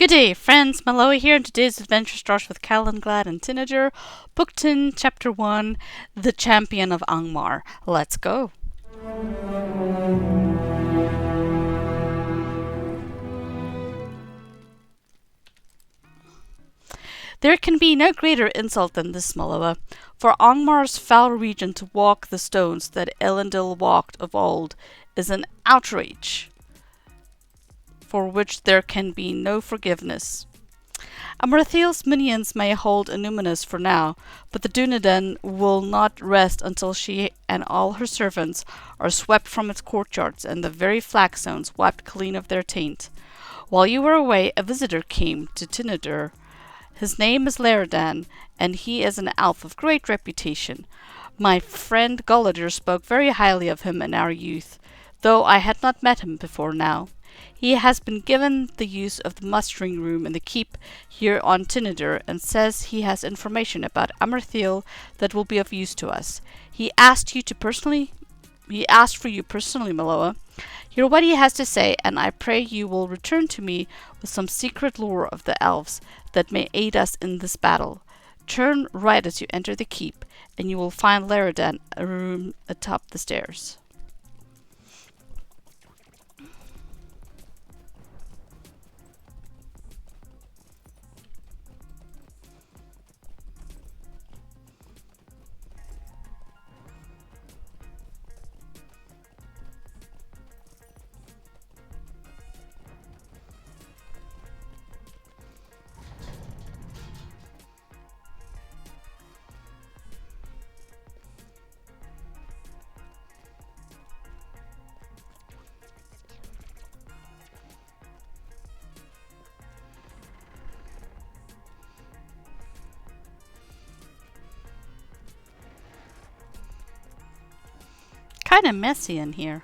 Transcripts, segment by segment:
Good day, friends. Maloa here, and today's adventure starts with Calenglad and Tinager, Book 10, Chapter 1, The Champion of Angmar. Let's go. There can be no greater insult than this, Maloa. For Angmar's foul region to walk the stones that Elendil walked of old is an outrage for which there can be no forgiveness. Amarthel's minions may hold Illuminus for now, but the Dunedain will not rest until she and all her servants are swept from its courtyards and the very flagstones wiped clean of their taint. While you were away, a visitor came to Tinadur. His name is Laradan, and he is an elf of great reputation. My friend Gullider spoke very highly of him in our youth, though I had not met him before now. He has been given the use of the mustering room in the keep here on Tinadur, and says he has information about Amarthel that will be of use to us. He asked for you personally, Maloa. Hear what he has to say, and I pray you will return to me with some secret lore of the elves that may aid us in this battle. Turn right as you enter the keep, and you will find Laradan a room atop the stairs. Kind of messy in here.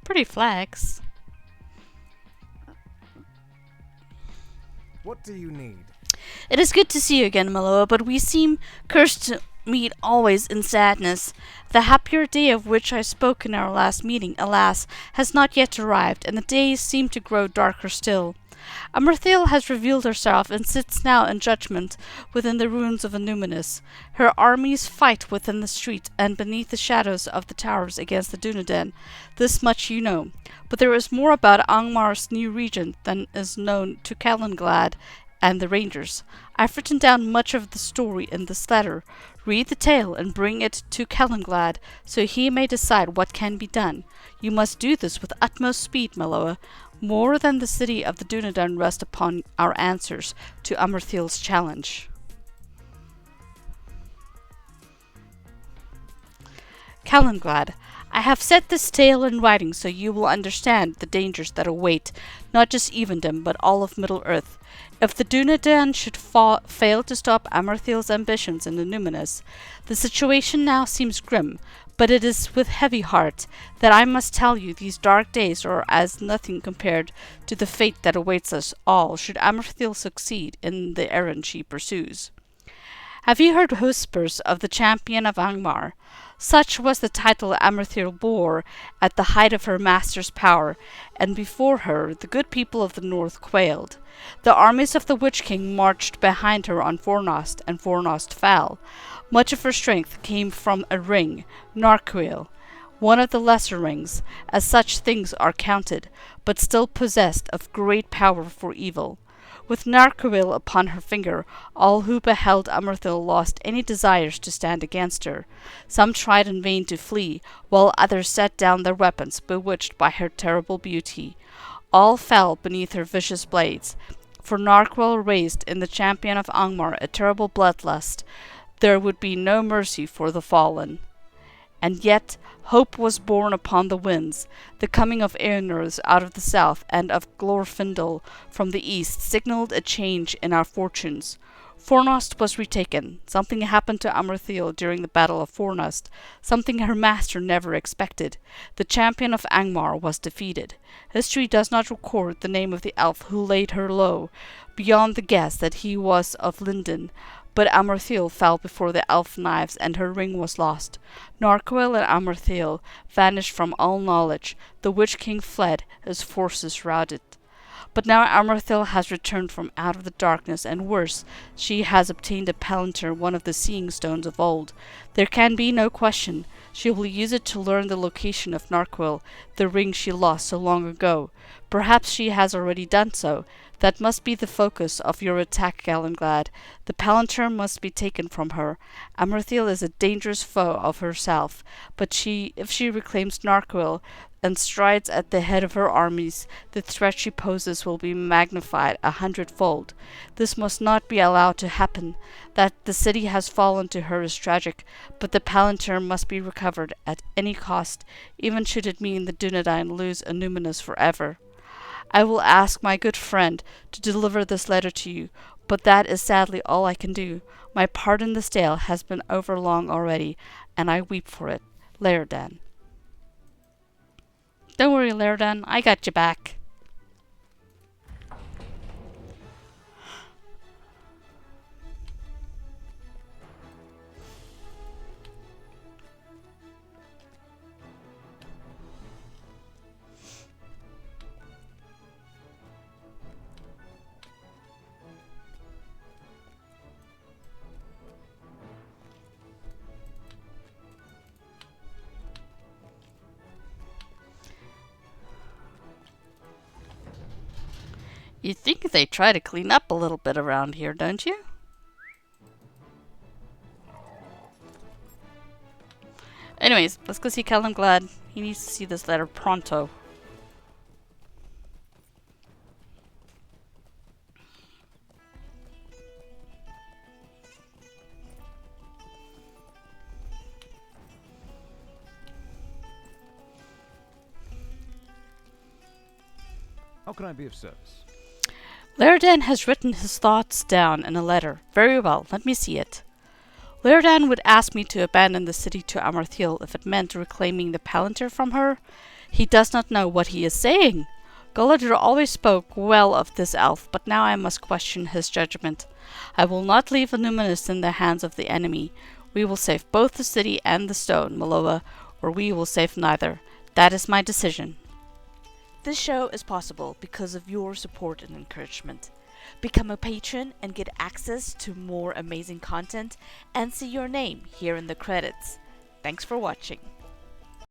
Pretty flags. What do you need? It is good to see you again, Maloa, but we seem cursed to meet always in sadness. The happier day of which I spoke in our last meeting, alas, has not yet arrived, and the days seem to grow darker still. Amarthel has revealed herself and sits now in judgment within the ruins of Illuminus. Her armies fight within the street and beneath the shadows of the towers against the Dunedain. This much you know. But there is more about Angmar's new region than is known to Calenglad and the Rangers. I've written down much of the story in this letter. Read the tale and bring it to Calenglad, so he may decide what can be done. You must do this with utmost speed, Maloa. More than the city of the Dunedain rest upon our answers to Amarthel's challenge. Calenglad, I have set this tale in writing so you will understand the dangers that await not just Evendom but all of Middle-earth. If the Dunedain should fail to stop Amarthel's ambitions in Illuminus, the situation now seems grim, but it is with heavy heart that I must tell you these dark days are as nothing compared to the fate that awaits us all should Amarthel succeed in the errand she pursues. Have you heard whispers of the champion of Angmar? Such was the title Amarthel bore at the height of her master's power, and before her the good people of the north quailed. The armies of the Witch King marched behind her on Fornost, and Fornost fell. Much of her strength came from a ring, Narquil, one of the lesser rings, as such things are counted, but still possessed of great power for evil. With Narquil upon her finger, all who beheld Amarthel lost any desires to stand against her. Some tried in vain to flee, while others set down their weapons, bewitched by her terrible beauty. All fell beneath her vicious blades, for Narquil raised in the champion of Angmar a terrible bloodlust. There would be no mercy for the fallen. And yet hope was borne upon the winds. The coming of Eonors out of the south and of Glorfindel from the east signalled a change in our fortunes. Fornost was retaken. Something happened to Amarthel during the battle of Fornost, something her master never expected. The champion of Angmar was defeated. History does not record the name of the elf who laid her low, beyond the guess that he was of Linden, But Amarthil fell before the elf knives, and her ring was lost. Narcoil and Amarthil vanished from all knowledge. The Witch King fled, his forces routed. But now Amarthil has returned from out of the darkness, and worse, she has obtained a palantir, one of the seeing stones of old. There can be no question. She will use it to learn the location of Narquil, the ring she lost so long ago. Perhaps she has already done so. That must be the focus of your attack, Galenglad. The palantir must be taken from her. Amarthil is a dangerous foe of herself, but if she reclaims Narquil and strides at the head of her armies, the threat she poses will be magnified 100-fold. This must not be allowed to happen. That the city has fallen to her is tragic, but the palantir must be recovered at any cost, even should it mean the Dunedain lose Numinous forever. I will ask my good friend to deliver this letter to you, but that is sadly all I can do. My part in this tale has been over long already, and I weep for it. Laerdan. Don't worry, Laerdan, I got you back. You think they try to clean up a little bit around here, don't you? Anyways, let's go see Galenglad. He needs to see this letter pronto. How can I be of service? Laerdan has written his thoughts down in a letter. Very well, let me see it. Laerdan would ask me to abandon the city to Amarthil if it meant reclaiming the palantir from her. He does not know what he is saying. Galadriel always spoke well of this elf, but now I must question his judgment. I will not leave Numinous in the hands of the enemy. We will save both the city and the stone, Maloa, or we will save neither. That is my decision. This show is possible because of your support and encouragement. Become a patron and get access to more amazing content and see your name here in the credits. Thanks for watching.